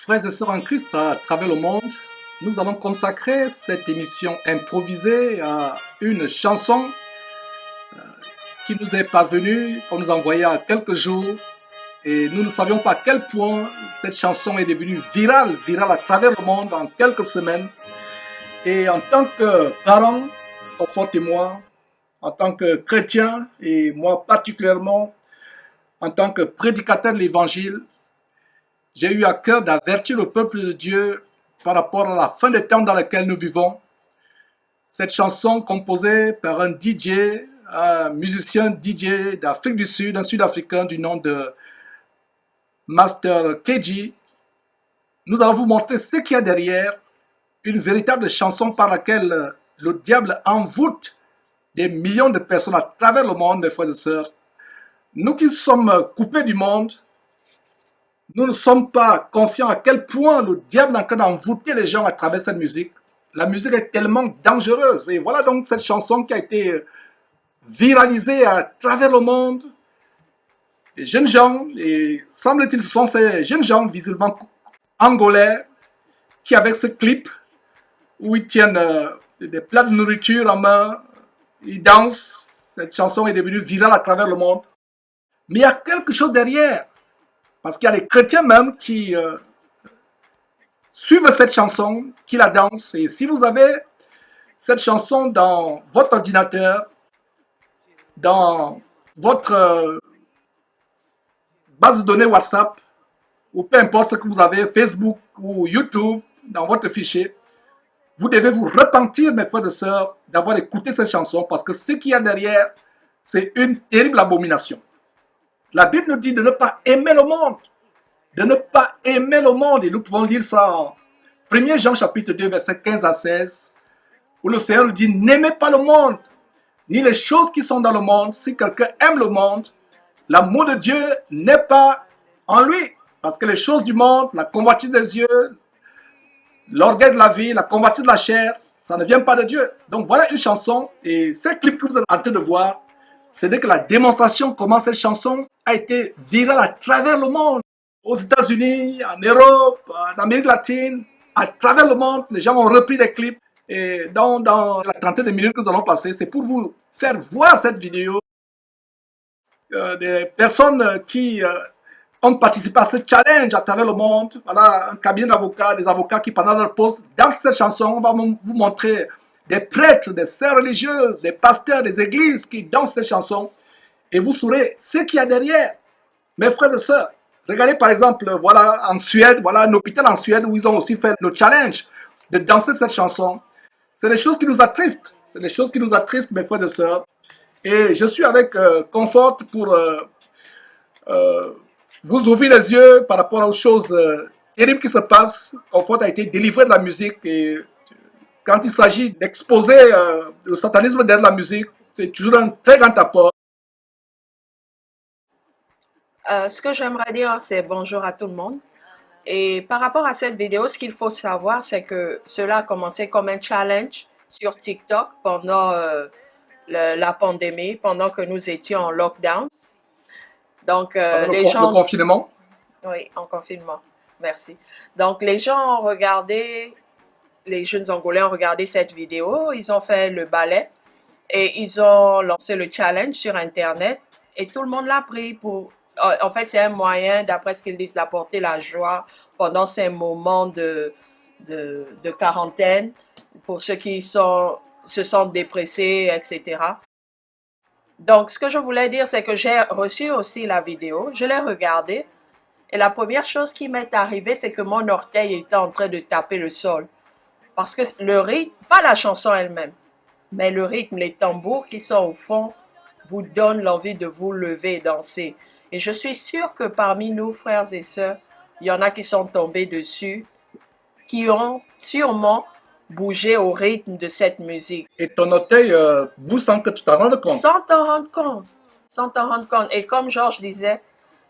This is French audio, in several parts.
Frères et sœurs en Christ à travers le monde, nous allons consacrer cette émission improvisée à une chanson qui nous est parvenue, qu'on nous a envoyée il y a quelques jours. Et nous ne savions pas à quel point cette chanson est devenue virale à travers le monde en quelques semaines. Et en tant que parent, confortez-moi, en tant que chrétien, et moi particulièrement en tant que prédicateur de l'Évangile, j'ai eu à cœur d'avertir le peuple de Dieu par rapport à la fin des temps dans lequel nous vivons. Cette chanson composée par un DJ, un musicien DJ d'Afrique du Sud, un Sud-Africain du nom de Master KG, nous allons vous montrer ce qu'il y a derrière, une véritable chanson par laquelle le diable envoûte des millions de personnes à travers le monde, mes frères et sœurs. Nous qui sommes coupés du monde, nous ne sommes pas conscients à quel point le diable est en train d'envoûter les gens à travers cette musique. La musique est tellement dangereuse. Et voilà donc cette chanson qui a été viralisée à travers le monde. Les jeunes gens, et semble-t-il ce sont ces jeunes gens visiblement angolais qui avec ce clip où ils tiennent des plats de nourriture en main, ils dansent. Cette chanson est devenue virale à travers le monde. Mais il y a quelque chose derrière. Parce qu'il y a des chrétiens même qui suivent cette chanson, qui la dansent. Et si vous avez cette chanson dans votre ordinateur, dans votre base de données WhatsApp, ou peu importe ce que vous avez, Facebook ou YouTube, dans votre fichier, vous devez vous repentir, mes frères et sœurs, d'avoir écouté cette chanson, parce que ce qu'il y a derrière, c'est une terrible abomination. La Bible nous dit de ne pas aimer le monde. De ne pas aimer le monde. Et nous pouvons lire ça en 1 Jean chapitre 2, versets 15 à 16, où le Seigneur nous dit, n'aimez pas le monde, ni les choses qui sont dans le monde. Si quelqu'un aime le monde, l'amour de Dieu n'est pas en lui. Parce que les choses du monde, la convoitise des yeux, l'orgueil de la vie, la convoitise de la chair, ça ne vient pas de Dieu. Donc voilà une chanson. Et ce clip que vous êtes en train de voir, c'est dès que la démonstration comment cette chanson a été virale à travers le monde. Aux États-Unis, en Europe, en Amérique latine, à travers le monde, les gens ont repris des clips. Et dans la trentaine de minutes que nous allons passer, c'est pour vous faire voir cette vidéo. Des personnes qui ont participé à ce challenge à travers le monde. Voilà, un cabinet d'avocats, des avocats qui pendant leur poste, dans cette chanson, on va vous montrer des prêtres, des sœurs religieuses, des pasteurs, des églises qui dansent cette chanson. Et vous saurez ce qu'il y a derrière. Mes frères et sœurs, regardez par exemple, voilà, en Suède, voilà un hôpital en Suède où ils ont aussi fait le challenge de danser cette chanson. C'est des choses qui nous attristent. C'est des choses qui nous attristent, mes frères et sœurs. Et je suis avec Confort pour vous ouvrir les yeux par rapport aux choses terribles qui se passent. Confort a été délivré de la musique et quand il s'agit d'exposer le satanisme derrière la musique, c'est toujours un très grand apport. Ce que j'aimerais dire, c'est bonjour à tout le monde. Et par rapport à cette vidéo, ce qu'il faut savoir, c'est que cela a commencé comme un challenge sur TikTok pendant la pandémie, pendant que nous étions en lockdown. Donc, les gens... Le confinement. Oui, en confinement. Merci. Donc, les gens ont regardé, les jeunes Angolais ont regardé cette vidéo, ils ont fait le ballet et ils ont lancé le challenge sur Internet et tout le monde l'a pris pour... En fait, c'est un moyen, d'après ce qu'ils disent, d'apporter la joie pendant ces moments de quarantaine pour ceux qui se sentent dépressés, etc. Donc, ce que je voulais dire, c'est que j'ai reçu aussi la vidéo, je l'ai regardée et la première chose qui m'est arrivée, c'est que mon orteil était en train de taper le sol. Parce que le rythme, pas la chanson elle-même, mais le rythme, les tambours qui sont au fond, vous donnent l'envie de vous lever et danser. Et je suis sûre que parmi nous, frères et sœurs, il y en a qui sont tombés dessus, qui ont sûrement bougé au rythme de cette musique. Et ton orteil bouge sans que tu t'en rendes compte. Sans t'en rendre compte. Sans t'en rendre compte. Et comme Georges disait,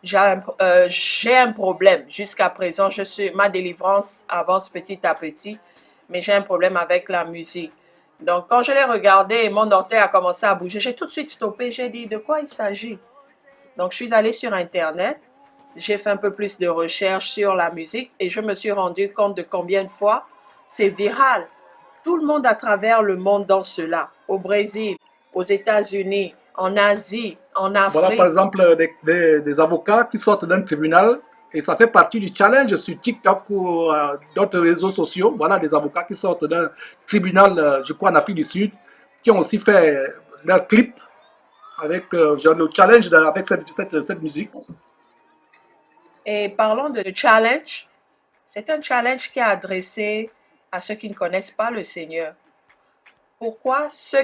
j'ai un problème. Jusqu'à présent, ma délivrance avance petit à petit, mais j'ai un problème avec la musique. Donc, quand je l'ai regardé et mon orteil a commencé à bouger, j'ai tout de suite stoppé. J'ai dit, de quoi il s'agit? Donc, je suis allée sur Internet j'ai fait un peu plus de recherche sur la musique et je me suis rendu compte de combien de fois c'est viral. Tout le monde à travers le monde danse cela. Au Brésil, aux États-Unis, en Asie, en Voilà par Afrique. exemple des avocats qui sortent d'un tribunal et ça fait partie du challenge sur TikTok ou d'autres réseaux sociaux. Voilà des avocats qui sortent d'un tribunal, je crois en Afrique du Sud, qui ont aussi fait leur clip avec genre le challenge avec cette musique. Et parlons de challenge. C'est un challenge qui est adressé à ceux qui ne connaissent pas le Seigneur. Pourquoi ceux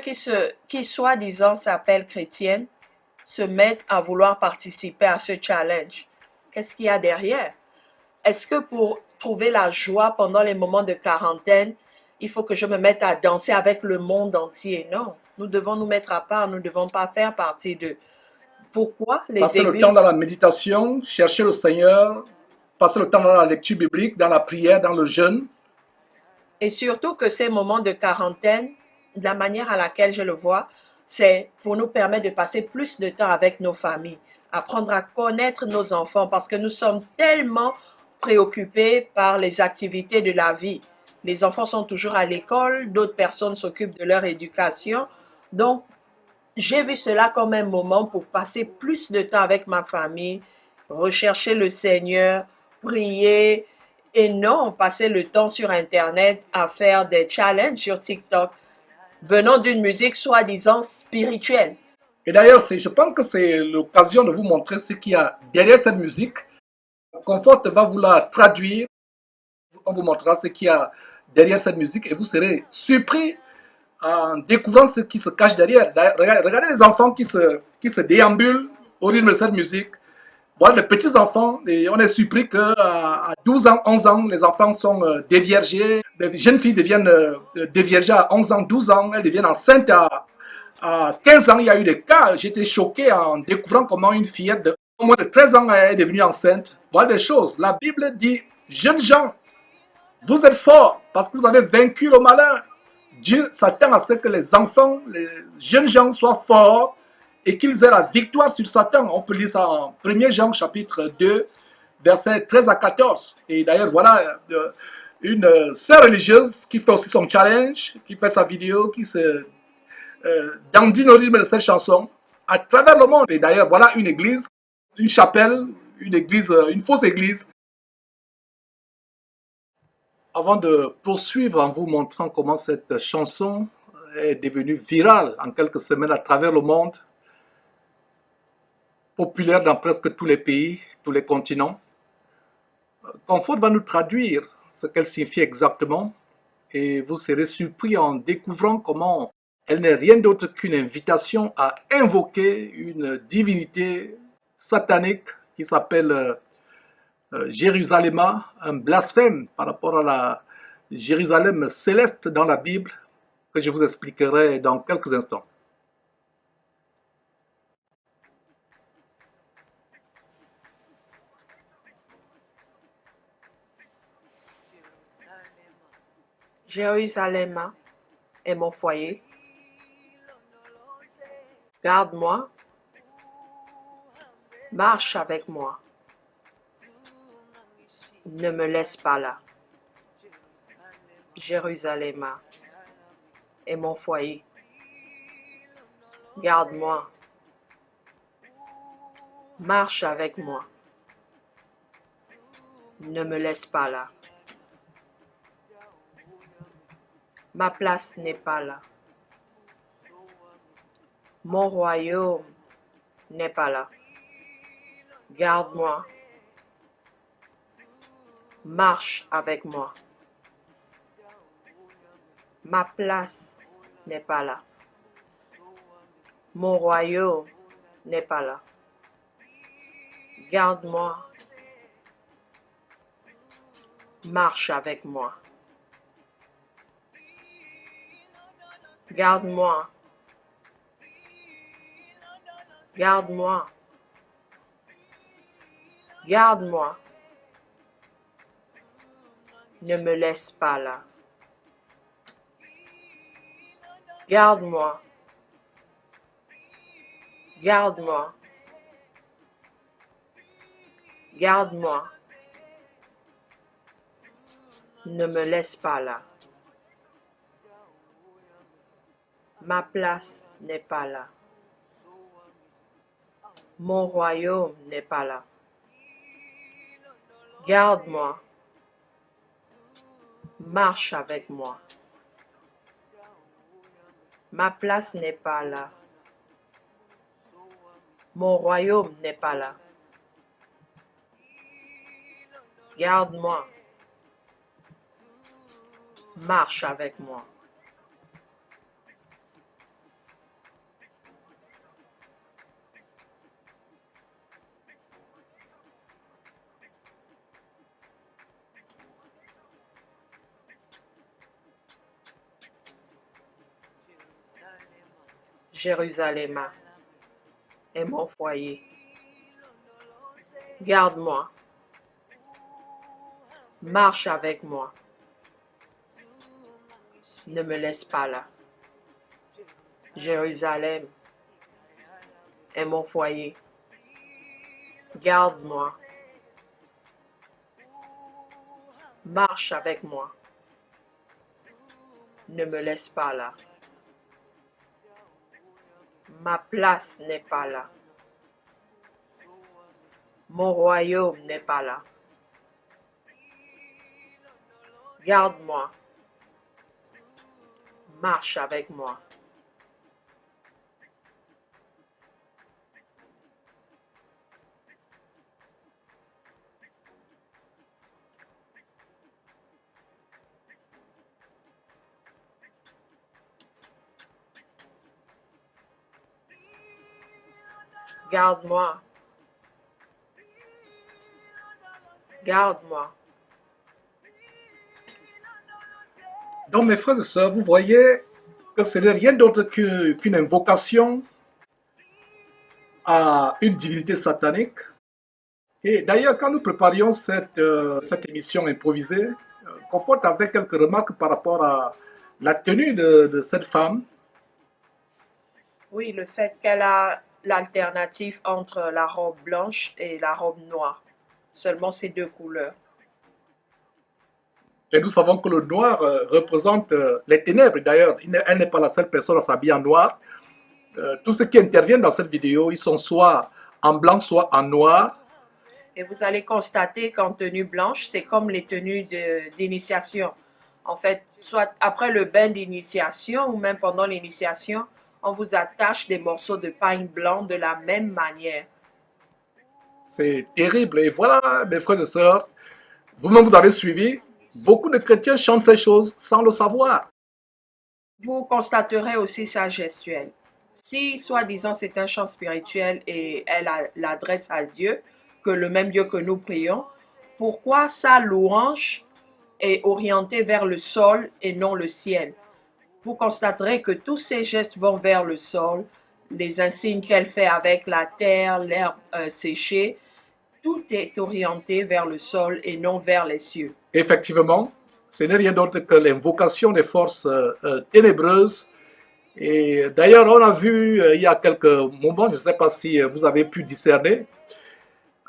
qui soi-disant s'appellent chrétiennes se mettent à vouloir participer à ce challenge? Qu'est-ce qu'il y a derrière? Est-ce que pour trouver la joie pendant les moments de quarantaine, il faut que je me mette à danser avec le monde entier? Non, nous devons nous mettre à part, nous ne devons pas faire partie d'eux. Pourquoi les Passer le temps dans églises? la méditation, chercher le Seigneur, passer le temps dans la lecture biblique, dans la prière, dans le jeûne. Et surtout que ces moments de quarantaine, de la manière à laquelle je le vois, c'est pour nous permettre de passer plus de temps avec nos familles, apprendre à connaître nos enfants, parce que nous sommes tellement préoccupés par les activités de la vie. Les enfants sont toujours à l'école, d'autres personnes s'occupent de leur éducation. Donc, j'ai vu cela comme un moment pour passer plus de temps avec ma famille, rechercher le Seigneur, prier et non passer le temps sur Internet à faire des challenges sur TikTok venant d'une musique soi-disant spirituelle. Et d'ailleurs, je pense que c'est l'occasion de vous montrer ce qu'il y a derrière cette musique. Comfort va vous la traduire. On vous montrera ce qu'il y a derrière cette musique et vous serez surpris en découvrant ce qui se cache derrière. Regardez les enfants qui se déambulent au rythme de cette musique. Voilà, les petits enfants, et on est surpris qu'à 12 ans, 11 ans, les enfants sont déviergés. Les jeunes filles deviennent déviergées à 11 ans, 12 ans, elles deviennent enceintes à 15 ans. Il y a eu des cas, j'étais choqué en découvrant comment une fillette de au moins de 13 ans est devenue enceinte. Voilà des choses. La Bible dit, jeunes gens, vous êtes forts parce que vous avez vaincu le malin. Dieu s'attend à ce que les enfants, les jeunes gens soient forts et qu'ils aient la victoire sur Satan. On peut lire ça en 1er Jean chapitre 2, versets 13 à 14. Et d'ailleurs, voilà une sœur religieuse qui fait aussi son challenge, qui fait sa vidéo, qui se dandine au rythme de cette chanson à travers le monde. Et d'ailleurs, voilà une église, une chapelle, une église, une fausse église. Avant de poursuivre en vous montrant comment cette chanson est devenue virale en quelques semaines à travers le monde, populaire dans presque tous les pays, tous les continents, Comfort va nous traduire ce qu'elle signifie exactement et vous serez surpris en découvrant comment elle n'est rien d'autre qu'une invitation à invoquer une divinité satanique qui s'appelle Jérusalem, un blasphème par rapport à la Jérusalem céleste dans la Bible que je vous expliquerai dans quelques instants. Jérusalem est mon foyer. Garde-moi. Marche avec moi. Ne me laisse pas là. Jérusalem est mon foyer. Garde-moi. Marche avec moi. Ne me laisse pas là. Ma place n'est pas là. Mon royaume n'est pas là. Garde-moi. Marche avec moi. Ma place n'est pas là. Mon royaume n'est pas là. Garde-moi. Marche avec moi. Garde-moi. Garde-moi. Garde-moi. Ne me laisse pas là. Garde-moi. Garde-moi. Garde-moi. Ne me laisse pas là. Ma place n'est pas là. Mon royaume n'est pas là. Garde-moi. Marche avec moi. Ma place n'est pas là. Mon royaume n'est pas là. Garde-moi. Marche avec moi. Jérusalem est mon foyer. Garde-moi. Marche avec moi. Ne me laisse pas là. Jérusalem est mon foyer. Garde-moi. Marche avec moi. Ne me laisse pas là. Ma place n'est pas là. Mon royaume n'est pas là. Garde-moi. Marche avec moi. Garde-moi. Garde-moi. Donc, mes frères et sœurs, vous voyez que ce n'est rien d'autre qu'une invocation à une divinité satanique. Et d'ailleurs, quand nous préparions cette émission improvisée, Comfort avait quelques remarques par rapport à la tenue de cette femme. Oui, le fait qu'elle a l'alternative entre la robe blanche et la robe noire. Seulement ces deux couleurs. Et nous savons que le noir représente les ténèbres. D'ailleurs, elle n'est pas la seule personne à s'habiller en noir. Tous ceux qui interviennent dans cette vidéo, ils sont soit en blanc, soit en noir. Et vous allez constater qu'en tenue blanche, c'est comme les tenues d'initiation. En fait, soit après le bain d'initiation ou même pendant l'initiation, on vous attache des morceaux de pain blanc de la même manière. C'est terrible. Et voilà, mes frères et sœurs, vous-même vous avez suivi. Beaucoup de chrétiens chantent ces choses sans le savoir. Vous constaterez aussi sa gestuelle. Si, soi-disant, c'est un chant spirituel et elle l'adresse à Dieu, que le même Dieu que nous prions, pourquoi sa louange est orientée vers le sol et non le ciel? Vous constaterez que tous ces gestes vont vers le sol, les insignes qu'elle fait avec la terre, l'herbe séchée, tout est orienté vers le sol et non vers les cieux. Effectivement, ce n'est rien d'autre que l'invocation des forces ténébreuses. Et d'ailleurs, on a vu il y a quelques moments, je ne sais pas si vous avez pu discerner,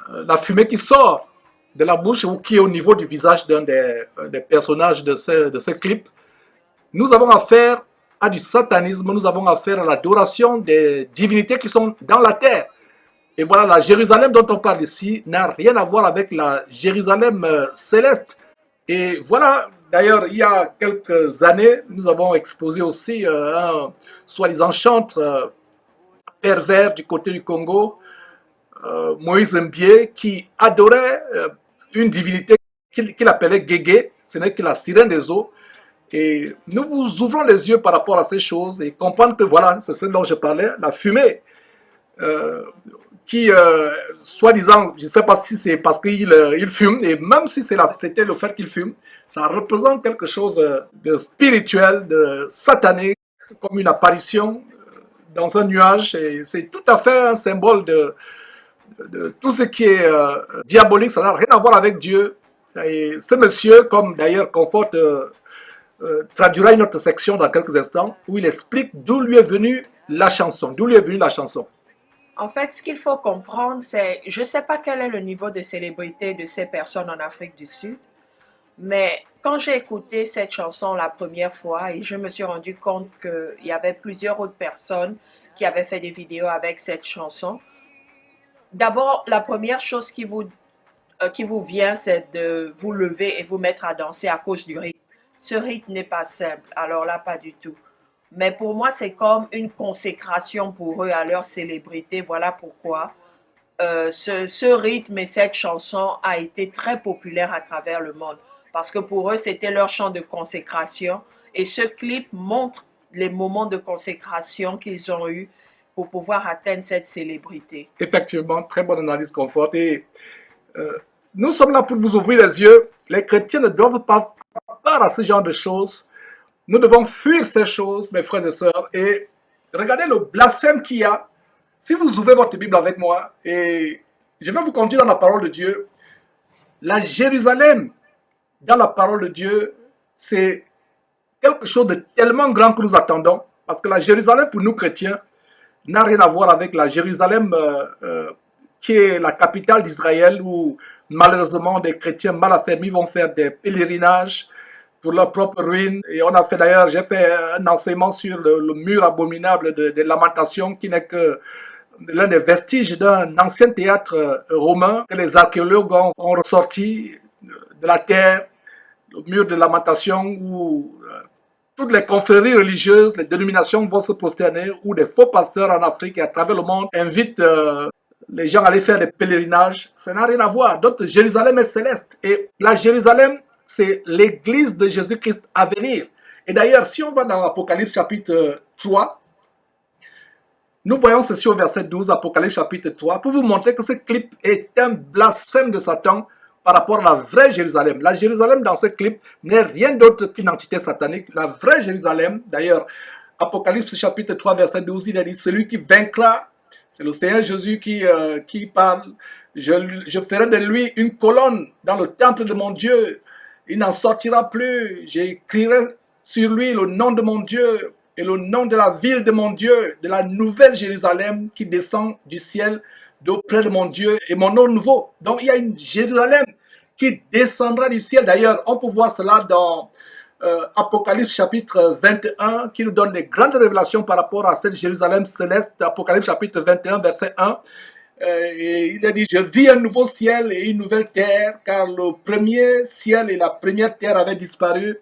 la fumée qui sort de la bouche ou qui est au niveau du visage d'un des personnages de ce clip. Nous avons affaire à du satanisme, nous avons affaire à l'adoration des divinités qui sont dans la terre. Et voilà, la Jérusalem dont on parle ici n'a rien à voir avec la Jérusalem céleste. Et voilà, d'ailleurs, il y a quelques années, nous avons exposé aussi un soi-disant chantre pervers du côté du Congo, Moïse Mbié, qui adorait une divinité qu'il appelait Guégué, ce n'est que la sirène des eaux. Et nous vous ouvrons les yeux par rapport à ces choses et comprendre que voilà, c'est ce dont je parlais, la fumée qui, soi-disant, je ne sais pas si c'est parce qu'il fume, et même si c'était le fait qu'il fume, ça représente quelque chose de spirituel, de satanique, comme une apparition dans un nuage. Et c'est tout à fait un symbole de tout ce qui est diabolique, ça n'a rien à voir avec Dieu. Et ce monsieur, comme d'ailleurs Comfort traduira une autre section dans quelques instants, où il explique d'où lui est venue la chanson, En fait, ce qu'il faut comprendre, c'est, je ne sais pas quel est le niveau de célébrité de ces personnes en Afrique du Sud, mais quand j'ai écouté cette chanson la première fois et je me suis rendu compte qu'il y avait plusieurs autres personnes qui avaient fait des vidéos avec cette chanson, d'abord, la première chose qui vous vient, c'est de vous lever et vous mettre à danser à cause du rythme. Ce rythme n'est pas simple, alors là, pas du tout. Mais pour moi, c'est comme une consécration pour eux à leur célébrité. Voilà pourquoi ce rythme et cette chanson a été très populaire à travers le monde. Parce que pour eux, c'était leur chant de consécration. Et ce clip montre les moments de consécration qu'ils ont eus pour pouvoir atteindre cette célébrité. Effectivement, très bonne analyse, Comfort. Et nous sommes là pour vous ouvrir les yeux. Les chrétiens ne doivent pas part à ce genre de choses. Nous devons fuir ces choses, mes frères et sœurs. Et regardez le blasphème qu'il y a. Si vous ouvrez votre Bible avec moi, et je vais vous conduire dans la parole de Dieu, la Jérusalem, dans la parole de Dieu, c'est quelque chose de tellement grand que nous attendons. Parce que la Jérusalem, pour nous chrétiens, n'a rien à voir avec la Jérusalem qui est la capitale d'Israël, où malheureusement des chrétiens mal affermis vont faire des pèlerinages pour leur propre ruine. Et on a fait d'ailleurs, j'ai fait un enseignement sur le mur abominable des lamentations, qui n'est que l'un des vestiges d'un ancien théâtre romain que les archéologues ont ressorti de la terre, le mur de lamentation, où toutes les confréries religieuses, les dénominations vont se prosterner, où des faux pasteurs en Afrique et à travers le monde invitent les gens à aller faire des pèlerinages. Ça n'a rien à voir. Donc Jérusalem est céleste. Et la Jérusalem, c'est l'église de Jésus-Christ à venir. Et d'ailleurs, si on va dans Apocalypse chapitre 3, nous voyons ceci au verset 12, Apocalypse chapitre 3, pour vous montrer que ce clip est un blasphème de Satan par rapport à la vraie Jérusalem. La Jérusalem dans ce clip n'est rien d'autre qu'une entité satanique. La vraie Jérusalem, d'ailleurs, Apocalypse chapitre 3, verset 12, il a dit, celui qui vaincra, c'est le Seigneur Jésus qui parle, je ferai de lui une colonne dans le temple de mon Dieu. Il n'en sortira plus. J'écrirai sur lui le nom de mon Dieu et le nom de la ville de mon Dieu, de la nouvelle Jérusalem qui descend du ciel d'auprès de mon Dieu et mon nom nouveau. Donc il y a une Jérusalem qui descendra du ciel. D'ailleurs, on peut voir cela dans Apocalypse chapitre 21 qui nous donne des grandes révélations par rapport à cette Jérusalem céleste. Apocalypse chapitre 21, verset 1. Et il a dit, je vis un nouveau ciel et une nouvelle terre, car le premier ciel et la première terre avaient disparu,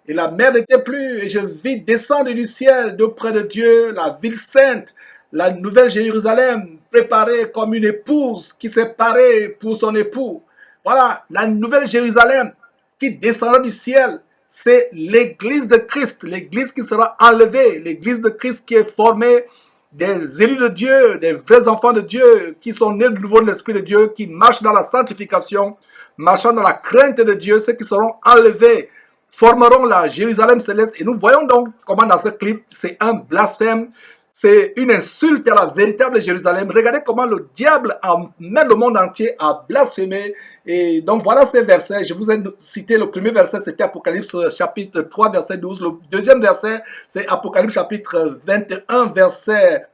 et la mer n'était plus, et je vis descendre du ciel d'auprès de Dieu, la ville sainte, la nouvelle Jérusalem, préparée comme une épouse qui s'est parée pour son époux. Voilà, la nouvelle Jérusalem qui descendra du ciel, c'est l'église de Christ, l'église qui sera enlevée, l'église de Christ qui est formée des élus de Dieu, des vrais enfants de Dieu, qui sont nés de nouveau de l'Esprit de Dieu, qui marchent dans la sanctification, marchant dans la crainte de Dieu, ceux qui seront enlevés, formeront la Jérusalem céleste. Et nous voyons donc comment dans ce clip, c'est un blasphème, c'est une insulte à la véritable Jérusalem. Regardez comment le diable amène le monde entier à blasphémer. Et donc voilà ces versets. Je vous ai cité le premier verset, c'était Apocalypse chapitre 3, verset 12. Le deuxième verset, c'est Apocalypse chapitre 21, verset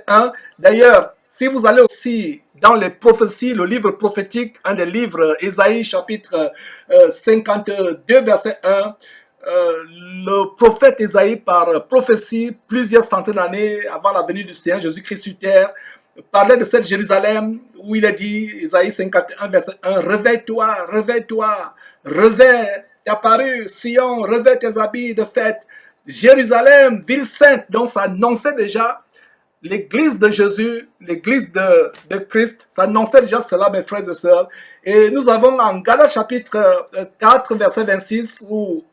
1. D'ailleurs, si vous allez aussi dans les prophéties, le livre prophétique, un des livres, Ésaïe chapitre 52, verset 1, le prophète Ésaïe, par prophétie, plusieurs centaines d'années avant la venue du Seigneur Jésus-Christ sur terre, parlait de cette Jérusalem où il a dit, Ésaïe 51, verset 1, réveille-toi, réveille-toi, réveille, t'es apparu, Sion, réveille tes habits de fête, Jérusalem, ville sainte. Donc ça annonçait déjà l'église de Jésus, l'église de Christ, ça annonçait déjà cela, mes frères et sœurs. Et nous avons en Galates chapitre 4, verset 26, où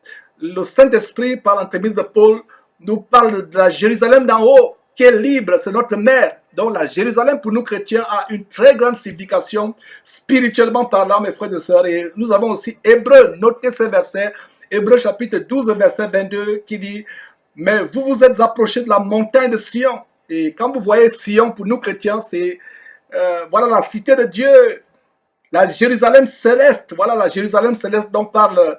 le Saint-Esprit, par l'entremise de Paul, nous parle de la Jérusalem d'en haut, qui est libre, c'est notre mère. Donc la Jérusalem pour nous chrétiens a une très grande signification spirituellement parlant, mes frères et sœurs. Et nous avons aussi Hébreux, notez ces versets, Hébreux chapitre 12, verset 22, qui dit, mais vous vous êtes approchés de la montagne de Sion. Et quand vous voyez Sion, pour nous chrétiens, c'est voilà la cité de Dieu, la Jérusalem céleste. Voilà la Jérusalem céleste dont parle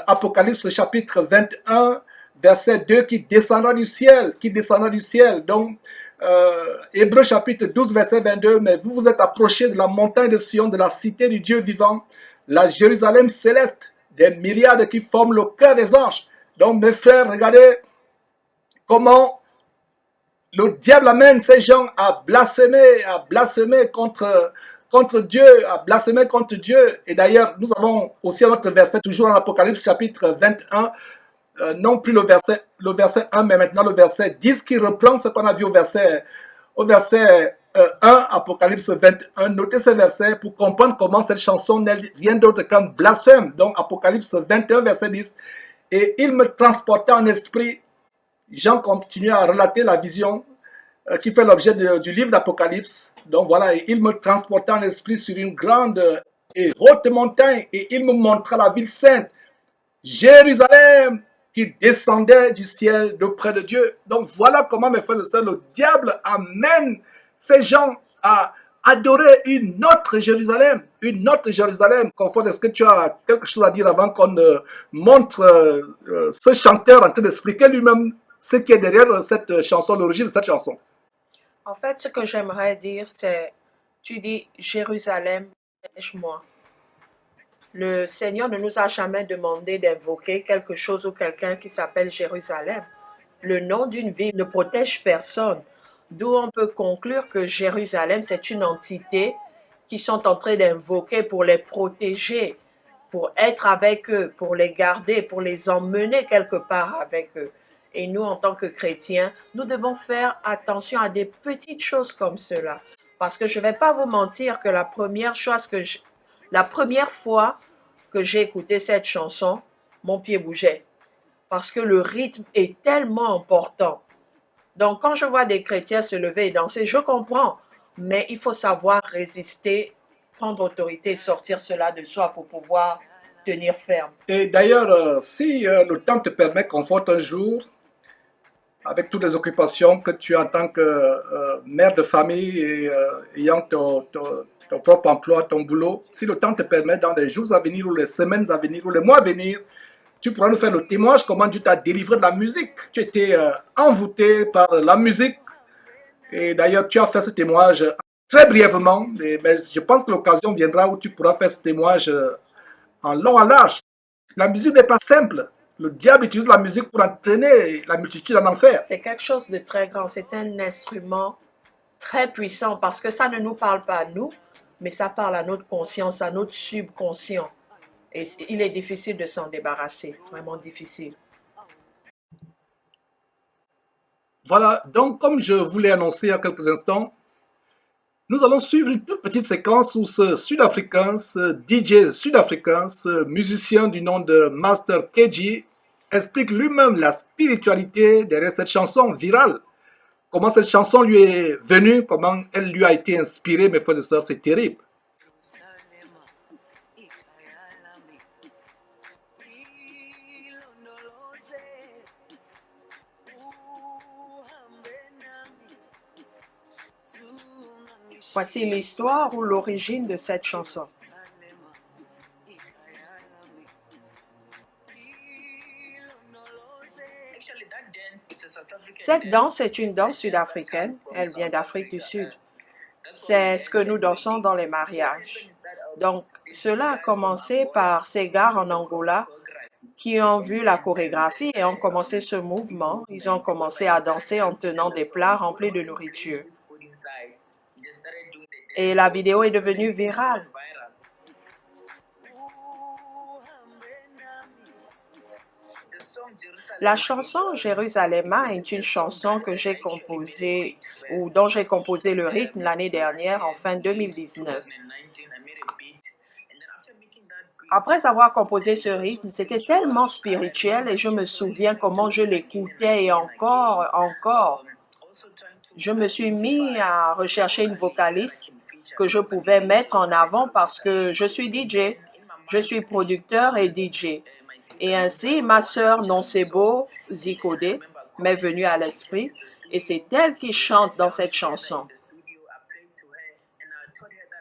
Apocalypse chapitre 21, verset 2, qui descendra du ciel, qui descendra du ciel. Donc, Hébreux chapitre 12, verset 22, mais vous vous êtes approchés de la montagne de Sion, de la cité du Dieu vivant, la Jérusalem céleste, des myriades qui forment le cœur des anges. Donc mes frères, regardez comment le diable amène ces gens à blasphémer contre Dieu, à blasphémer contre Dieu. Et d'ailleurs, nous avons aussi un autre verset, toujours en Apocalypse chapitre 21, non plus le verset 1, mais maintenant le verset 10 qui reprend ce qu'on a vu au verset 1, Apocalypse 21. Notez ce verset pour comprendre comment cette chanson n'est rien d'autre qu'un blasphème. Donc Apocalypse 21, verset 10. Et il me transportait en esprit. Jean continue à relater la vision qui fait l'objet du livre d'Apocalypse. Donc voilà, et il me transportait en esprit sur une grande et haute montagne et il me montra la ville sainte, Jérusalem, qui descendait du ciel d'auprès de Dieu. Donc voilà comment, mes frères et sœurs, le diable amène ces gens à adorer une autre Jérusalem. Une autre Jérusalem. Confort, est-ce que tu as quelque chose à dire avant qu'on montre ce chanteur en train d'expliquer lui-même ce qui est derrière cette chanson, l'origine de cette chanson? En fait, ce que j'aimerais dire, c'est, tu dis, Jérusalem, protège-moi. Le Seigneur ne nous a jamais demandé d'invoquer quelque chose ou quelqu'un qui s'appelle Jérusalem. Le nom d'une ville ne protège personne. D'où on peut conclure que Jérusalem, c'est une entité qui sont en train d'invoquer pour les protéger, pour être avec eux, pour les garder, pour les emmener quelque part avec eux. Et nous, en tant que chrétiens, nous devons faire attention à des petites choses comme cela. Parce que je ne vais pas vous mentir que la première fois que j'ai écouté cette chanson, mon pied bougeait. Parce que le rythme est tellement important. Donc, quand je vois des chrétiens se lever et danser, je comprends. Mais il faut savoir résister, prendre autorité, sortir cela de soi pour pouvoir tenir ferme. Et d'ailleurs, si le temps te permet, conforte un jour, avec toutes les occupations que tu as en tant que mère de famille et ayant ton propre emploi, ton boulot, si le temps te permet, dans les jours à venir ou les semaines à venir ou les mois à venir, tu pourras nous faire le témoignage comment Dieu t'a délivré de la musique. Tu étais envoûté par la musique et d'ailleurs tu as fait ce témoignage très brièvement, mais je pense que l'occasion viendra où tu pourras faire ce témoignage en long, en large. La musique n'est pas simple. Le diable utilise la musique pour entraîner la multitude en enfer. C'est quelque chose de très grand. C'est un instrument très puissant parce que ça ne nous parle pas à nous, mais ça parle à notre conscience, à notre subconscient. Et il est difficile de s'en débarrasser, vraiment difficile. Voilà, donc comme je vous l'ai annoncé il y a quelques instants, nous allons suivre une toute petite séquence où ce Sud-Africain, ce DJ sud-africain, ce musicien du nom de Master KG, explique lui-même la spiritualité derrière cette chanson virale. Comment cette chanson lui est venue, comment elle lui a été inspirée, mes frères et sœurs, c'est terrible. Voici l'histoire ou l'origine de cette chanson. Cette danse est une danse sud-africaine. Elle vient d'Afrique du Sud. C'est ce que nous dansons dans les mariages. Donc, cela a commencé par ces gars en Angola qui ont vu la chorégraphie et ont commencé ce mouvement. Ils ont commencé à danser en tenant des plats remplis de nourriture. Et la vidéo est devenue virale. La chanson Jérusalem est une chanson que j'ai composée ou dont j'ai composé le rythme l'année dernière, en fin 2019. Après avoir composé ce rythme, c'était tellement spirituel et je me souviens comment je l'écoutais et encore. Je me suis mis à rechercher une vocaliste que je pouvais mettre en avant parce que je suis DJ, je suis producteur et DJ. Et ainsi, ma sœur Nonsebo Zikode m'est venue à l'esprit et c'est elle qui chante dans cette chanson.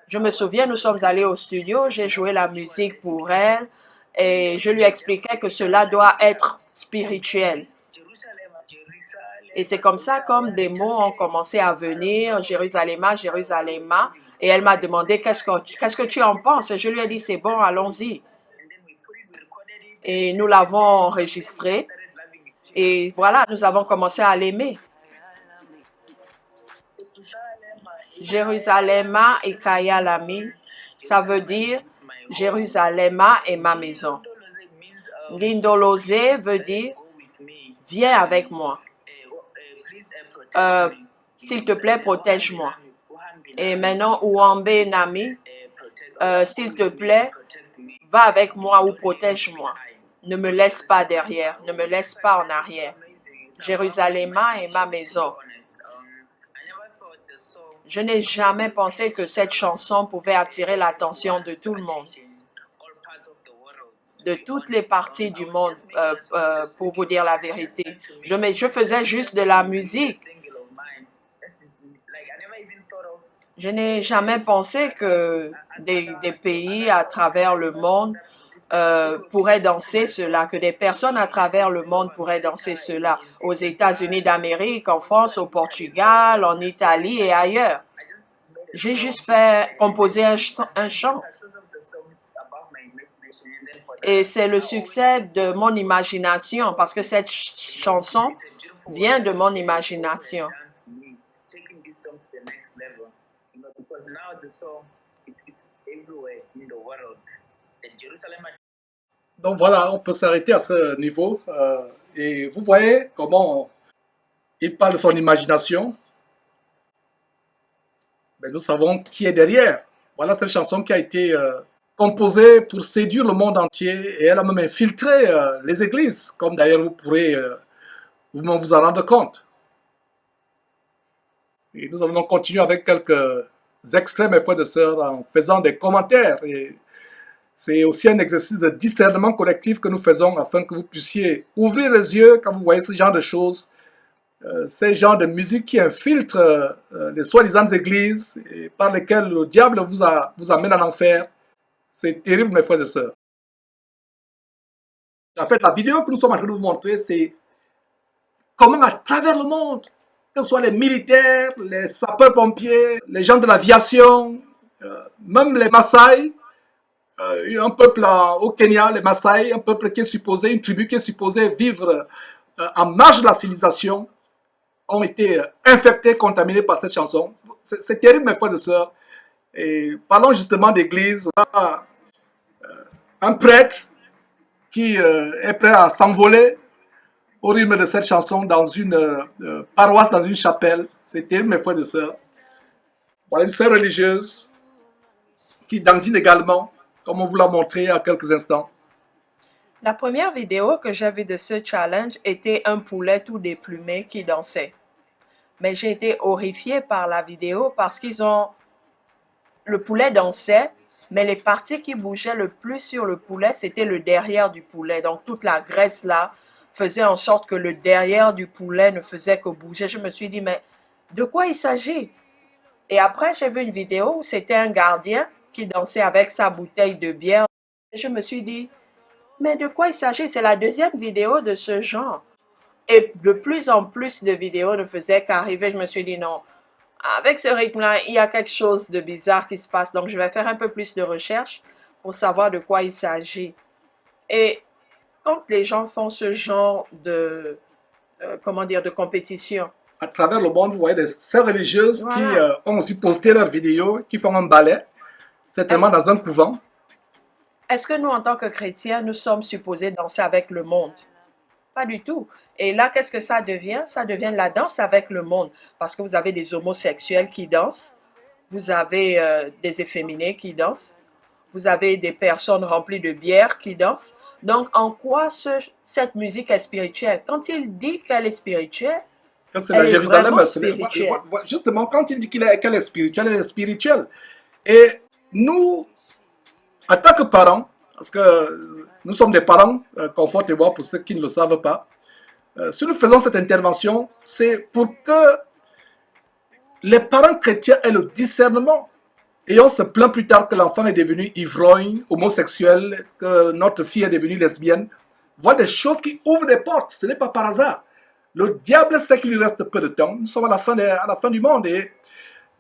Je me souviens, nous sommes allés au studio, j'ai joué la musique pour elle et je lui expliquais que cela doit être spirituel. Et c'est comme ça, comme des mots ont commencé à venir, Jérusalem, Jérusalem. Et elle m'a demandé qu'est-ce que tu en penses. Et je lui ai dit, c'est bon, allons-y. Et nous l'avons enregistré. Et voilà, nous avons commencé à l'aimer. Jérusalem et Kayalami, ça veut dire Jérusalem est ma maison. Lindolosé veut dire viens avec moi. S'il te plaît, protège-moi. Et maintenant, Ouambe Nami, s'il te plaît, va avec moi ou protège-moi. Ne me laisse pas derrière, ne me laisse pas en arrière. Jérusalem est ma maison. Je n'ai jamais pensé que cette chanson pouvait attirer l'attention de tout le monde, de toutes les parties du monde, pour vous dire la vérité. Je faisais juste de la musique. Je n'ai jamais pensé que des pays à travers le monde pourraient danser cela, que des personnes à travers le monde pourraient danser cela, aux États-Unis d'Amérique, en France, au Portugal, en Italie et ailleurs. J'ai juste fait composer un chant. Et c'est le succès de mon imagination, parce que cette chanson vient de mon imagination. Donc voilà, on peut s'arrêter à ce niveau. Et vous voyez comment il parle de son imagination. Mais nous savons qui est derrière. Voilà cette chanson qui a été composée pour séduire le monde entier. Et elle a même infiltré les églises, comme d'ailleurs vous pourrez vous en rendre compte. Et nous allons continuer avec quelques extraits, mes frères et sœurs, en faisant des commentaires. Et c'est aussi un exercice de discernement collectif que nous faisons afin que vous puissiez ouvrir les yeux quand vous voyez ce genre de choses, ces genres de musique qui infiltrent les soi-disant églises et par lesquelles le diable vous amène en enfer. C'est terrible, mes frères et sœurs. En fait, la vidéo que nous sommes en train de vous montrer, c'est comment à travers le monde, que ce soit les militaires, les sapeurs-pompiers, les gens de l'aviation, même les Maasai, un peuple au Kenya, les Maasai, un peuple qui est supposé, une tribu qui est supposée vivre en marge de la civilisation, ont été infectés, contaminés par cette chanson. C'est terrible, mes frères et sœurs. Et parlons justement d'église. Un prêtre qui est prêt à s'envoler au rythme de cette chanson dans une paroisse, dans une chapelle. C'est terrible, mes frères et sœurs. Voilà une sœur religieuse qui dandine également, comme on vous l'a montré il y a quelques instants. La première vidéo que j'ai vue de ce challenge était un poulet tout déplumé qui dansait. Mais j'ai été horrifiée par la vidéo parce le poulet dansait, mais les parties qui bougeaient le plus sur le poulet, c'était le derrière du poulet. Donc toute la graisse là faisait en sorte que le derrière du poulet ne faisait que bouger. Je me suis dit, mais de quoi il s'agit? Et après, j'ai vu une vidéo où c'était un gardien qui dansait avec sa bouteille de bière. Et je me suis dit, mais de quoi il s'agit? C'est la deuxième vidéo de ce genre. Et de plus en plus de vidéos ne faisaient qu'arriver. Je me suis dit, non, avec ce rythme-là, il y a quelque chose de bizarre qui se passe. Donc, je vais faire un peu plus de recherche pour savoir de quoi il s'agit. Et quand les gens font ce genre de, de compétition, à travers le monde, vous voyez des sœurs religieuses voilà, qui ont aussi posté leurs vidéos, qui font un ballet, certainement dans un couvent. Est-ce que nous, en tant que chrétiens, nous sommes supposés danser avec le monde? Pas du tout. Et là, qu'est-ce que ça devient? Ça devient la danse avec le monde. Parce que vous avez des homosexuels qui dansent, vous avez des efféminés qui dansent, vous avez des personnes remplies de bière qui dansent. Donc, en quoi cette musique est spirituelle? Quand il dit qu'elle est spirituelle, Quand c'est la elle est Jérusalem, vraiment spirituelle. justement, quand il dit qu'elle est spirituelle, elle est spirituelle. Et nous, en tant que parents, parce que nous sommes des parents, Comfort et moi, pour ceux qui ne le savent pas, si nous faisons cette intervention, c'est pour que les parents chrétiens aient le discernement. Et on se plaint plus tard que l'enfant est devenu ivrogne, homosexuel, que notre fille est devenue lesbienne. Voilà des choses qui ouvrent des portes, ce n'est pas par hasard. Le diable sait qu'il lui reste peu de temps. Nous sommes à la fin du monde et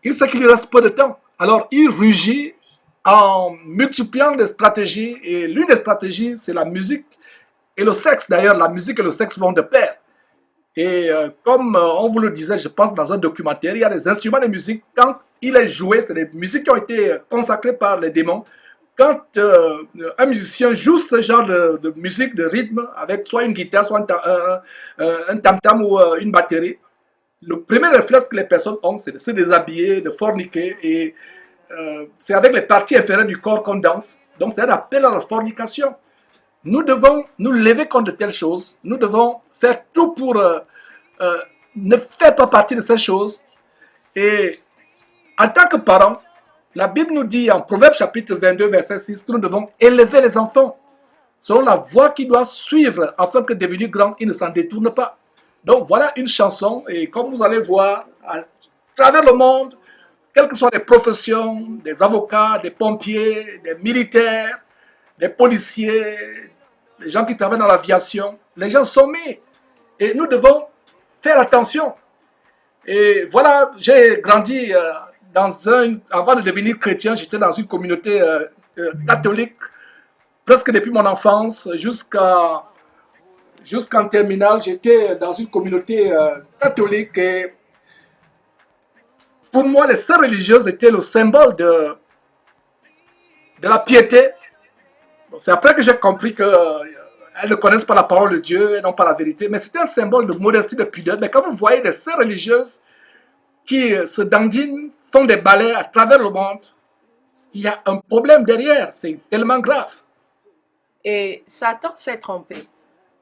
il sait qu'il lui reste peu de temps. Alors il rugit en multipliant des stratégies et l'une des stratégies, c'est la musique et le sexe. D'ailleurs, la musique et le sexe vont de pair. Et comme on vous le disait, je pense, dans un documentaire, il y a des instruments de musique. Quand il est joué, c'est des musiques qui ont été consacrées par les démons. Quand un musicien joue ce genre de musique, de rythme, avec soit une guitare, soit un tam-tam ou une batterie, le premier réflexe que les personnes ont, c'est de se déshabiller, de forniquer. Et c'est avec les parties inférieures du corps qu'on danse. Donc c'est un appel à la fornication. Nous devons nous lever contre de telles choses. Nous devons faire tout pour ne faire pas partie de ces choses. Et en tant que parents, la Bible nous dit en Proverbe chapitre 22, verset 6, que nous devons élever les enfants selon la voie qu'ils doivent suivre afin que devenus grands, ils ne s'en détournent pas. Donc voilà une chanson et comme vous allez voir, à travers le monde, quelles que soient les professions, des avocats, des pompiers, des militaires, des policiers, les gens qui travaillent dans l'aviation, les gens sont mis. Et nous devons faire attention. Et voilà, j'ai grandi avant de devenir chrétien, j'étais dans une communauté catholique, presque depuis mon enfance jusqu'en terminale, j'étais dans une communauté catholique et pour moi, les sœurs religieuses étaient le symbole de la piété. C'est après que j'ai compris qu'elles ne connaissent pas la parole de Dieu et non pas la vérité, mais c'était un symbole de modestie, de pudeur. Mais quand vous voyez des sœurs religieuses qui se dandinent, font des ballets à travers le monde, il y a un problème derrière, c'est tellement grave. Et Satan s'est trompé.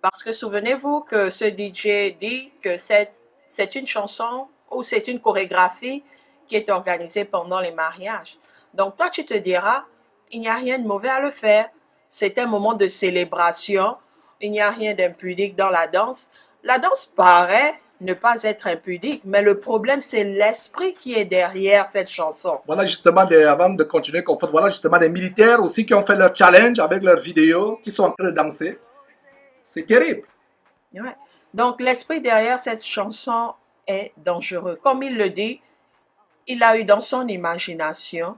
Parce que souvenez-vous que ce DJ dit que c'est une chanson ou c'est une chorégraphie qui est organisée pendant les mariages. Donc toi, tu te diras, il n'y a rien de mauvais à le faire. C'est un moment de célébration. Il n'y a rien d'impudique dans la danse. La danse paraît ne pas être impudique, mais le problème, c'est l'esprit qui est derrière cette chanson. Voilà justement, avant de continuer, voilà justement des militaires aussi qui ont fait leur challenge avec leurs vidéos, qui sont en train de danser. C'est terrible. Ouais. Donc, l'esprit derrière cette chanson est dangereux. Comme il le dit, il a eu dans son imagination,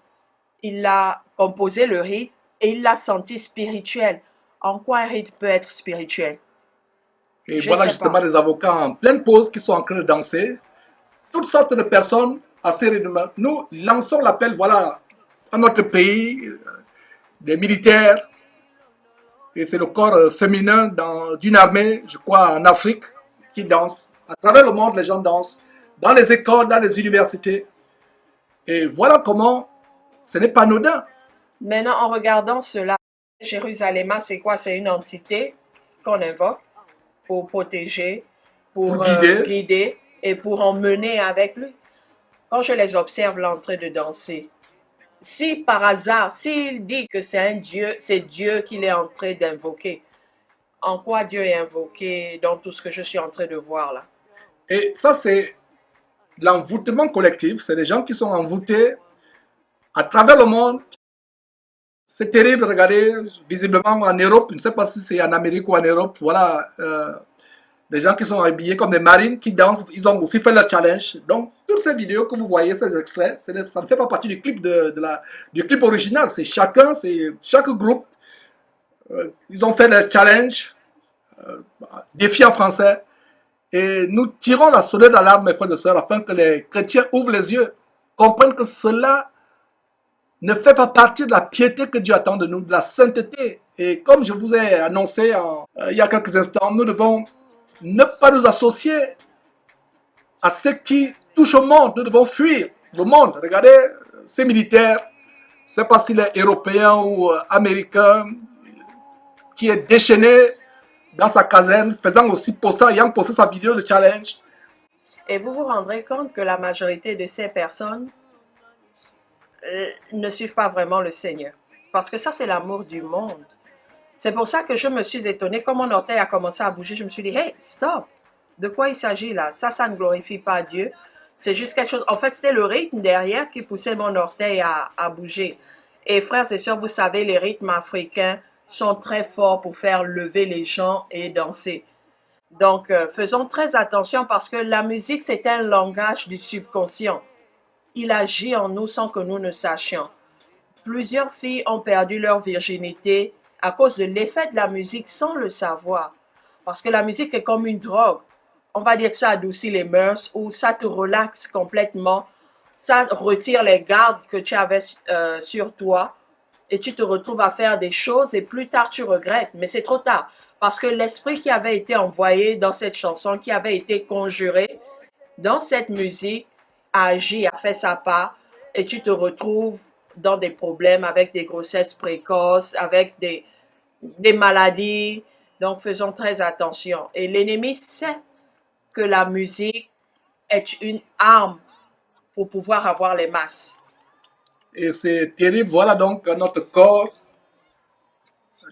il a composé le rythme et il l'a senti spirituel. En quoi un rythme peut être spirituel? Et Je voilà sais justement pas. des avocats en pleine pause qui sont en train de danser. Toutes sortes de personnes assez rythmées. Nous lançons l'appel, voilà, à notre pays, des militaires, et c'est le corps féminin d'une armée, je crois, en Afrique, qui danse. À travers le monde, les gens dansent. Dans les écoles, dans les universités. Et voilà comment ce n'est pas anodin. Maintenant, en regardant cela, Jérusalem, c'est quoi? C'est une entité qu'on invoque pour protéger, Pour pour guider. guider et pour emmener avec lui. Quand je les observe là en train de danser, si par hasard, s'il dit que c'est un Dieu, c'est Dieu qu'il est en train d'invoquer, en quoi Dieu est invoqué dans tout ce que je suis en train de voir là? Et ça, c'est l'envoûtement collectif. C'est des gens qui sont envoûtés à travers le monde. C'est terrible, regardez, visiblement en Europe, je ne sais pas si c'est en Amérique ou en Europe, voilà, des gens qui sont habillés comme des marines, qui dansent, ils ont aussi fait leur challenge. Donc, toutes ces vidéos que vous voyez, ces extraits, ça ne fait pas partie du clip, du clip original. C'est chaque groupe, ils ont fait leur challenge, défi en français. Et nous tirons la sonnette d'alarme, mes frères et sœurs, afin que les chrétiens ouvrent les yeux, comprennent que cela ne fait pas partie de la piété que Dieu attend de nous, de la sainteté. Et comme je vous ai annoncé il y a quelques instants, nous devons ne pas nous associer à ce qui touche au monde. Nous devons fuir le monde. Regardez ces militaires, je ne sais pas s'il est européen ou américain, qui est déchaîné dans sa caserne, ayant posté sa vidéo de challenge. Et vous vous rendrez compte que la majorité de ces personnes ne suivent pas vraiment le Seigneur. Parce que ça, c'est l'amour du monde. C'est pour ça que je me suis étonnée. Quand mon orteil a commencé à bouger, je me suis dit, hey, stop! De quoi il s'agit là? Ça ne glorifie pas Dieu. C'est juste quelque chose. En fait, c'était le rythme derrière qui poussait mon orteil à bouger. Et frères et sœurs, vous savez, les rythmes africains sont très forts pour faire lever les gens et danser. Donc, faisons très attention parce que la musique, c'est un langage du subconscient. Il agit en nous sans que nous ne sachions. Plusieurs filles ont perdu leur virginité à cause de l'effet de la musique sans le savoir. Parce que la musique est comme une drogue. On va dire que ça adoucit les mœurs ou ça te relaxe complètement. Ça retire les gardes que tu avais sur toi et tu te retrouves à faire des choses et plus tard tu regrettes. Mais c'est trop tard parce que l'esprit qui avait été envoyé dans cette chanson, qui avait été conjuré dans cette musique, a agi, a fait sa part et tu te retrouves dans des problèmes avec des grossesses précoces, avec des maladies. Donc faisons très attention. Et l'ennemi sait que la musique est une arme pour pouvoir avoir les masses. Et c'est terrible. Voilà donc notre corps,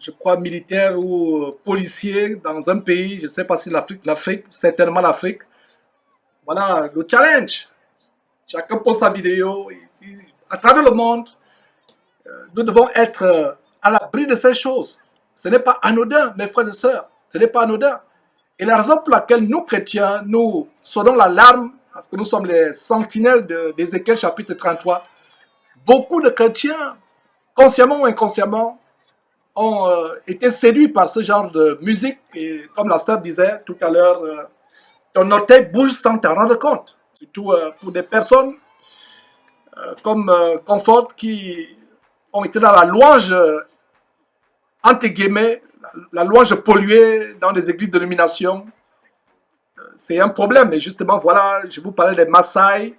je crois, militaire ou policier dans un pays, je ne sais pas si l'Afrique, certainement l'Afrique. Voilà le challenge. Chacun pose sa vidéo. À travers le monde, nous devons être à l'abri de ces choses. Ce n'est pas anodin, mes frères et sœurs. Ce n'est pas anodin. Et la raison pour laquelle nous, chrétiens, nous sonnons l'alarme, parce que nous sommes les sentinelles d'Ézéchiel chapitre 33, beaucoup de chrétiens, consciemment ou inconsciemment, ont été séduits par ce genre de musique. Et comme la sœur disait tout à l'heure, ton orteil bouge sans t'en rendre compte. Surtout pour des personnes comme Comfort qui ont été dans la louange, entre guillemets, la louange polluée dans des églises de domination. C'est un problème. Et justement, voilà, je vous parlais des Maasai,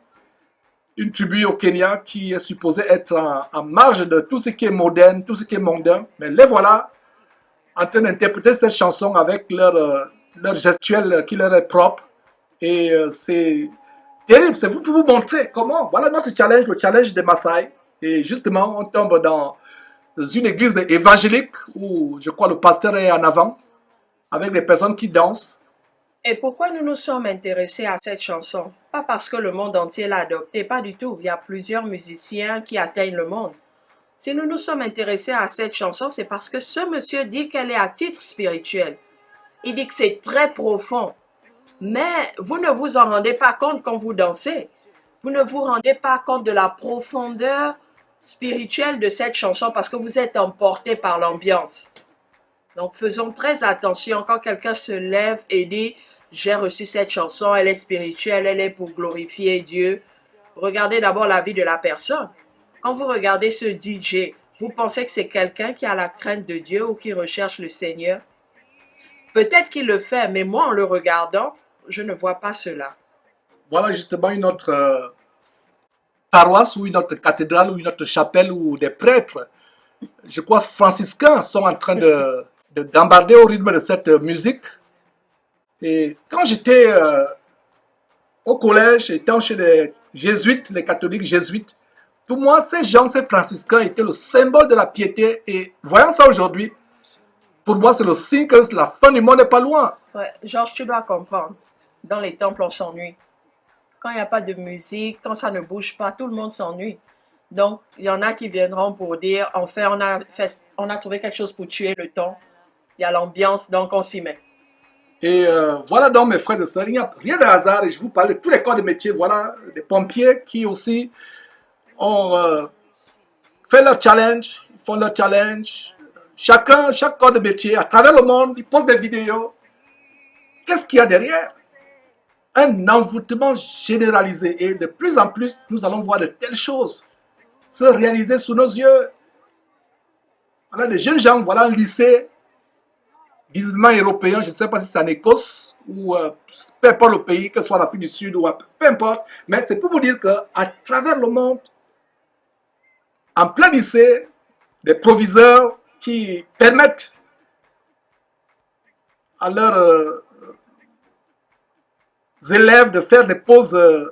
une tribu au Kenya qui est supposée être en marge de tout ce qui est moderne, tout ce qui est mondain. Mais les voilà en train d'interpréter cette chanson avec leur gestuelle qui leur est propre. Et c'est terrible. C'est vous pour vous montrer comment. Voilà notre challenge, le challenge des Maasai. Et justement, on tombe dans une église évangélique où je crois le pasteur est en avant avec des personnes qui dansent. Et pourquoi nous nous sommes intéressés à cette chanson? Pas parce que le monde entier l'a adoptée, pas du tout. Il y a plusieurs musiciens qui atteignent le monde. Si nous nous sommes intéressés à cette chanson, c'est parce que ce monsieur dit qu'elle est à titre spirituel. Il dit que c'est très profond. Mais vous ne vous en rendez pas compte quand vous dansez. Vous ne vous rendez pas compte de la profondeur spirituelle de cette chanson parce que vous êtes emporté par l'ambiance. Donc faisons très attention quand quelqu'un se lève et dit « J'ai reçu cette chanson, elle est spirituelle, elle est pour glorifier Dieu ». Regardez d'abord la vie de la personne. Quand vous regardez ce DJ, vous pensez que c'est quelqu'un qui a la crainte de Dieu ou qui recherche le Seigneur? Peut-être qu'il le fait, mais moi, en le regardant, je ne vois pas cela. Voilà justement une autre paroisse ou une autre cathédrale ou une autre chapelle où des prêtres, je crois franciscains, sont en train d'embarder au rythme de cette musique. Et quand j'étais au collège, étant chez les jésuites, les catholiques jésuites, pour moi, ces gens, ces franciscains étaient le symbole de la piété. Et voyant ça aujourd'hui, pour moi, c'est le signe que la fin du monde n'est pas loin. Ouais, Georges, tu dois comprendre. Dans les temples, on s'ennuie. Quand il n'y a pas de musique, quand ça ne bouge pas, tout le monde s'ennuie. Donc, il y en a qui viendront pour dire, enfin, on a trouvé quelque chose pour tuer le temps. Il y a l'ambiance, donc on s'y met. Et voilà donc mes frères et sœurs, il n'y a rien de hasard et je vous parle de tous les corps de métier. Voilà, des pompiers qui aussi ont fait leur challenge, ils font leur challenge. Chaque corps de métier, à travers le monde, ils posent des vidéos. Qu'est-ce qu'il y a derrière? Un envoûtement généralisé. Et de plus en plus, nous allons voir de telles choses se réaliser sous nos yeux. Voilà des jeunes gens, voilà un lycée, visiblement européen, je ne sais pas si c'est en Écosse ou peu importe le pays, que ce soit l'Afrique du Sud ou peu importe, mais c'est pour vous dire qu'à travers le monde, en plein lycée, des proviseurs qui permettent à leurs élèves de faire des pauses à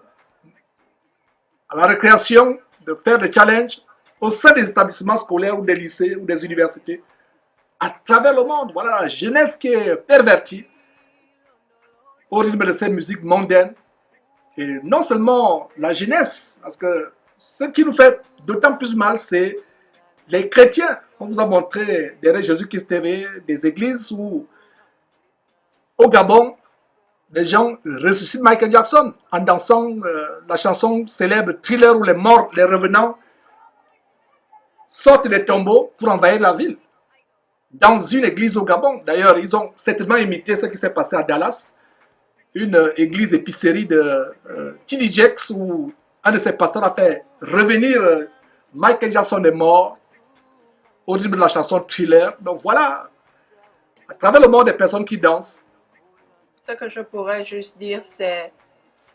la récréation, de faire des challenges au sein des établissements scolaires ou des lycées ou des universités. À travers le monde, voilà la jeunesse qui est pervertie au rythme de cette musique mondaine. Et non seulement la jeunesse, parce que ce qui nous fait d'autant plus mal, c'est les chrétiens. On vous a montré derrière Jésus-Christ TV des églises où Au Gabon, les gens ressuscitent Michael Jackson en dansant la chanson célèbre Thriller où les morts, les revenants sortent des tombeaux pour envahir la ville. Dans une église au Gabon. D'ailleurs, ils ont certainement imité ce qui s'est passé à Dallas, une église épicerie de T.D. Jakes où un de ses pasteurs a fait revenir Michael Jackson est mort au rythme de la chanson Thriller. Donc voilà, à travers le monde, des personnes qui dansent. Ce que je pourrais juste dire, c'est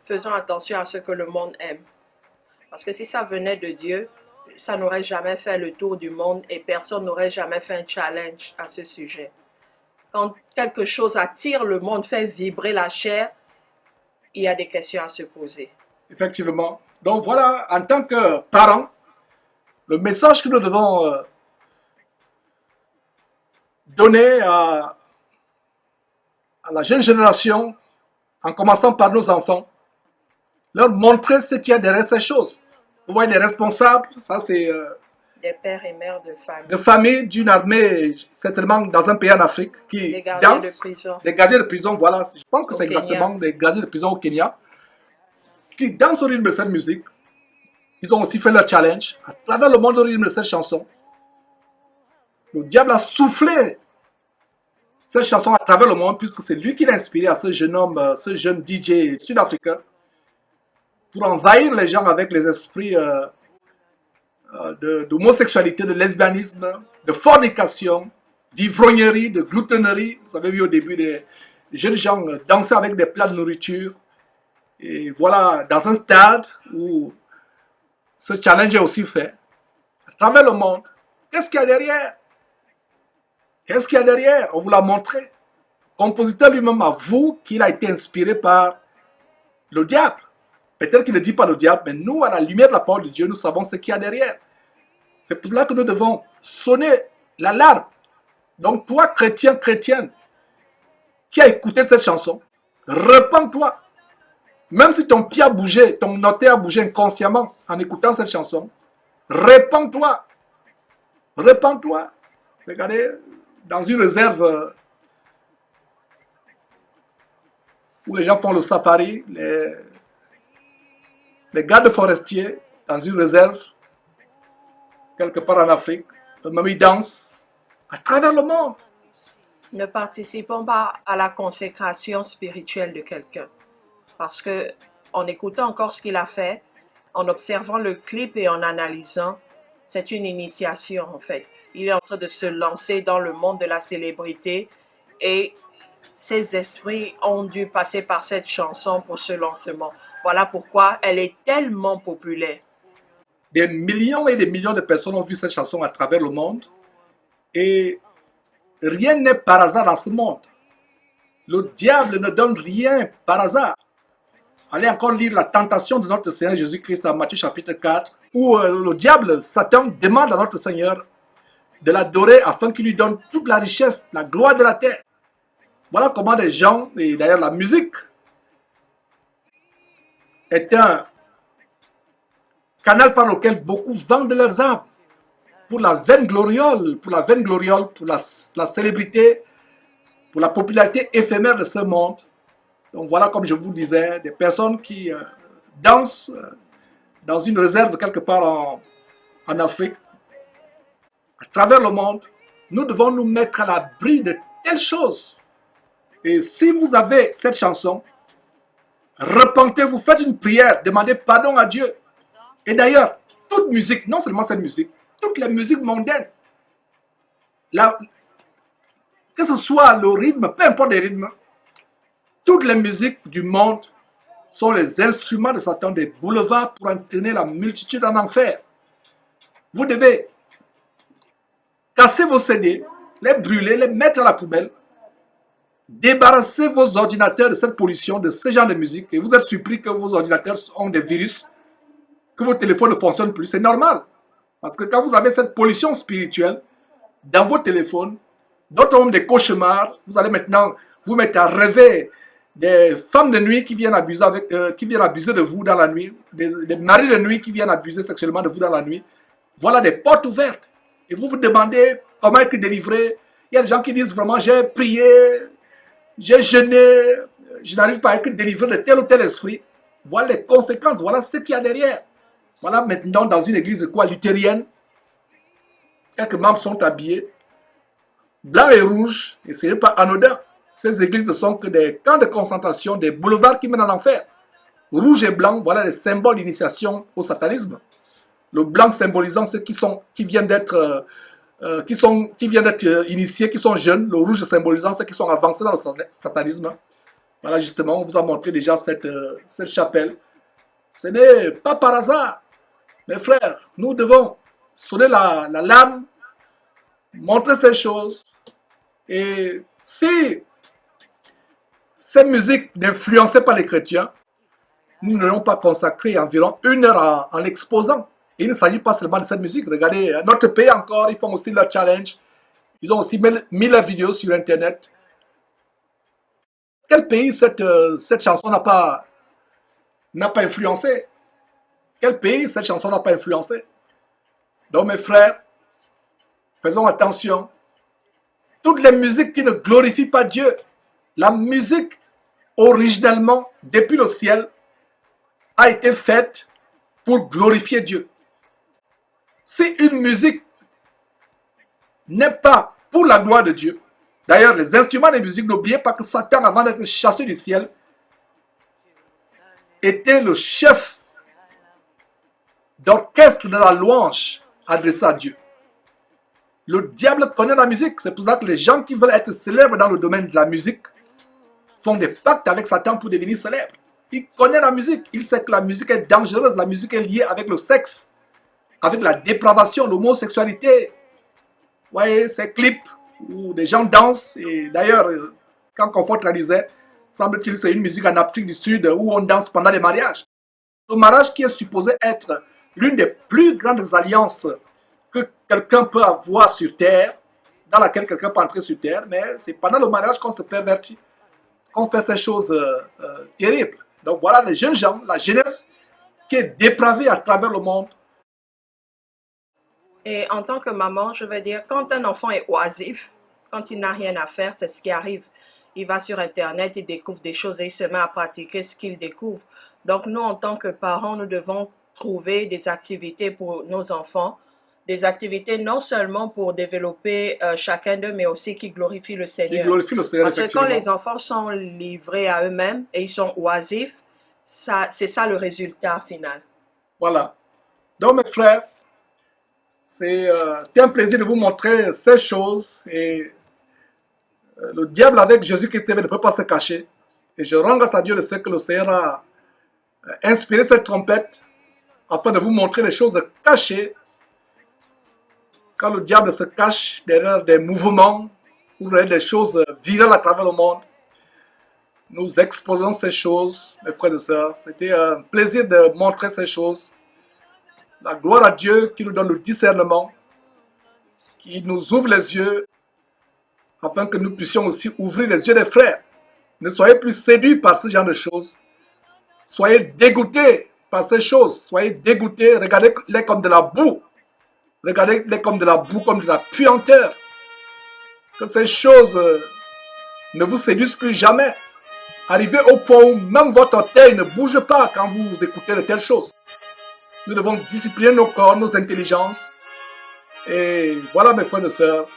faisons attention à ce que le monde aime. Parce que si ça venait de Dieu, ça n'aurait jamais fait le tour du monde et personne n'aurait jamais fait un challenge à ce sujet. Quand quelque chose attire le monde, fait vibrer la chair, il y a des questions à se poser. Effectivement. Donc voilà, en tant que parents, le message que nous devons donner à la jeune génération, en commençant par nos enfants, leur montrer ce qu'il y a derrière ces choses. Vous voyez, des responsables, ça c'est Des pères et mères de famille d'une armée, certainement dans un pays en Afrique, qui des gardiens de dansent, prison. des gardiens de prison, voilà, je pense que Au c'est Kenya. exactement des gardiens de prison au Kenya, qui dansent au rythme de cette musique. Ils ont aussi fait leur challenge à travers le monde au rythme de cette chanson. Le diable a soufflé cette chanson à travers le monde, puisque c'est lui qui l'a inspiré à ce jeune homme, ce jeune DJ sud-africain, pour envahir les gens avec les esprits d'homosexualité, de lesbianisme, de fornication, d'ivrognerie, de gloutonnerie. Vous avez vu au début des jeunes gens danser avec des plats de nourriture. Et voilà, dans un stade où ce challenge est aussi fait, à travers le monde, qu'est-ce qu'il y a derrière? Qu'est-ce qu'il y a derrière? On vous l'a montré. Le compositeur lui-même avoue qu'il a été inspiré par le diable. Peut-être qu'il ne dit pas le diable, mais nous, à la lumière de la parole de Dieu, nous savons ce qu'il y a derrière. C'est pour cela que nous devons sonner l'alarme. Donc toi, chrétien, chrétienne, qui a écouté cette chanson, repens-toi. Même si ton pied a bougé, ton orteil a bougé inconsciemment en écoutant cette chanson, repens-toi. Repens-toi. Regardez, dans une réserve où les gens font le safari, les gardes forestiers, dans une réserve, quelque part en Afrique, même ils dansent à travers le monde. Ne participons pas à la consécration spirituelle de quelqu'un. Parce que en écoutant encore ce qu'il a fait, en observant le clip et en analysant, c'est une initiation en fait. Il est en train de se lancer dans le monde de la célébrité et ses esprits ont dû passer par cette chanson pour ce lancement. Voilà pourquoi elle est tellement populaire. Des millions et des millions de personnes ont vu cette chanson à travers le monde et rien n'est par hasard dans ce monde. Le diable ne donne rien par hasard. Allez encore lire la tentation de notre Seigneur Jésus-Christ en Matthieu chapitre 4, où le diable, Satan, demande à notre Seigneur de l'adorer afin qu'il lui donne toute la richesse, la gloire de la terre. Voilà comment les gens, et d'ailleurs la musique, est un canal par lequel beaucoup vendent leurs âmes pour la vaine gloriole, pour la célébrité, pour la popularité éphémère de ce monde. Donc voilà, comme je vous disais, des personnes qui dansent dans une réserve quelque part en Afrique, à travers le monde. Nous devons nous mettre à l'abri de telles choses. Et si vous avez cette chanson, repentez-vous, faites une prière, demandez pardon à Dieu. Et d'ailleurs, toute musique, non seulement cette musique, toutes les musiques mondaines, que ce soit le rythme, peu importe les rythmes, toutes les musiques du monde sont les instruments de Satan des boulevards pour entraîner la multitude en enfer. Vous devez casser vos CD, les brûler, les mettre à la poubelle, débarrasser vos ordinateurs de cette pollution, de ce genre de musique. Et vous êtes surpris que vos ordinateurs ont des virus, que vos téléphones ne fonctionnent plus. C'est normal. Parce que quand vous avez cette pollution spirituelle dans vos téléphones, d'autres ont des cauchemars. Vous allez maintenant vous mettre à rêver des femmes de nuit qui viennent abuser, de vous dans la nuit, des maris de nuit qui viennent abuser sexuellement de vous dans la nuit. Voilà des portes ouvertes. Et vous vous demandez comment être délivré. Il y a des gens qui disent vraiment j'ai prié, j'ai jeûné, je n'arrive pas à être délivré de tel ou tel esprit. Voilà les conséquences, voilà ce qu'il y a derrière. Voilà maintenant dans une église quoi, luthérienne, quelques membres sont habillés, blanc et rouge, et ce n'est pas anodin. Ces églises ne sont que des camps de concentration, des boulevards qui mènent en enfer. Rouge et blanc, voilà les symboles d'initiation au satanisme. Le blanc symbolisant ceux qui viennent d'être initiés, qui sont jeunes. Le rouge symbolisant ceux qui sont avancés dans le satanisme. Voilà, justement, on vous a montré déjà cette chapelle. Ce n'est pas par hasard, mes frères. Nous devons sonner l'alarme, montrer ces choses. Et si ces musiques n'influençaient pas les chrétiens, nous n'allons pas consacrer environ 1 heure en l'exposant. Il ne s'agit pas seulement de cette musique. Regardez, notre pays encore, ils font aussi leur challenge. Ils ont aussi mis leurs vidéos sur Internet. Quel pays cette chanson n'a pas influencé? Quel pays cette chanson n'a pas influencé? Donc mes frères, faisons attention. Toutes les musiques qui ne glorifient pas Dieu, la musique originellement, depuis le ciel, a été faite pour glorifier Dieu. Si une musique n'est pas pour la gloire de Dieu, d'ailleurs les instruments de musique, n'oubliez pas que Satan, avant d'être chassé du ciel, était le chef d'orchestre de la louange adressée à Dieu. Le diable connaît la musique, c'est pour ça que les gens qui veulent être célèbres dans le domaine de la musique font des pactes avec Satan pour devenir célèbres. Il connaît la musique, il sait que la musique est dangereuse, la musique est liée avec le sexe, avec la dépravation, l'homosexualité. Vous voyez, ces clips où des gens dansent, et d'ailleurs, quand Confort traduisait, semble-t-il c'est une musique en Afrique du Sud où on danse pendant les mariages. Le mariage qui est supposé être l'une des plus grandes alliances que quelqu'un peut avoir sur terre, dans laquelle quelqu'un peut entrer sur terre, mais c'est pendant le mariage qu'on se pervertit, qu'on fait ces choses terribles. Donc voilà les jeunes gens, la jeunesse qui est dépravée à travers le monde. Et en tant que maman, je veux dire, quand un enfant est oisif, quand il n'a rien à faire, c'est ce qui arrive. Il va sur Internet, il découvre des choses et il se met à pratiquer ce qu'il découvre. Donc nous, en tant que parents, nous devons trouver des activités pour nos enfants, des activités non seulement pour développer chacun d'eux, mais aussi qui glorifient le Seigneur. Qui glorifient le Seigneur, parce que quand les enfants sont livrés à eux-mêmes et ils sont oisifs, c'est ça le résultat final. Voilà. Donc mes frères, c'est un plaisir de vous montrer ces choses. Et le diable avec Jésus-Christ ne peut pas se cacher. Et je rends grâce à Dieu de ce que le Seigneur a inspiré cette trompette afin de vous montrer les choses cachées. Quand le diable se cache derrière des mouvements ou derrière des choses virales à travers le monde, nous exposons ces choses, mes frères et sœurs. C'était un plaisir de montrer ces choses. La gloire à Dieu qui nous donne le discernement, qui nous ouvre les yeux, afin que nous puissions aussi ouvrir les yeux des frères. Ne soyez plus séduits par ce genre de choses. Soyez dégoûtés par ces choses. Soyez dégoûtés. Regardez-les comme de la boue. Regardez-les comme de la boue, comme de la puanteur. Que ces choses ne vous séduisent plus jamais. Arrivez au point où même votre orteil ne bouge pas quand vous écoutez de telles choses. Nous devons discipliner nos corps, nos intelligences. Et voilà mes frères et sœurs.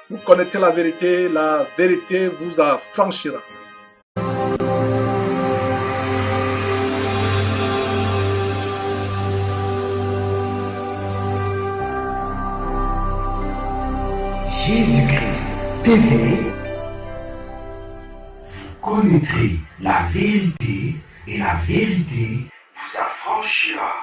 Vous connaissez la vérité vous affranchira. Jésus-Christ TV, vous connaîtrez la vérité et la vérité vous affranchira.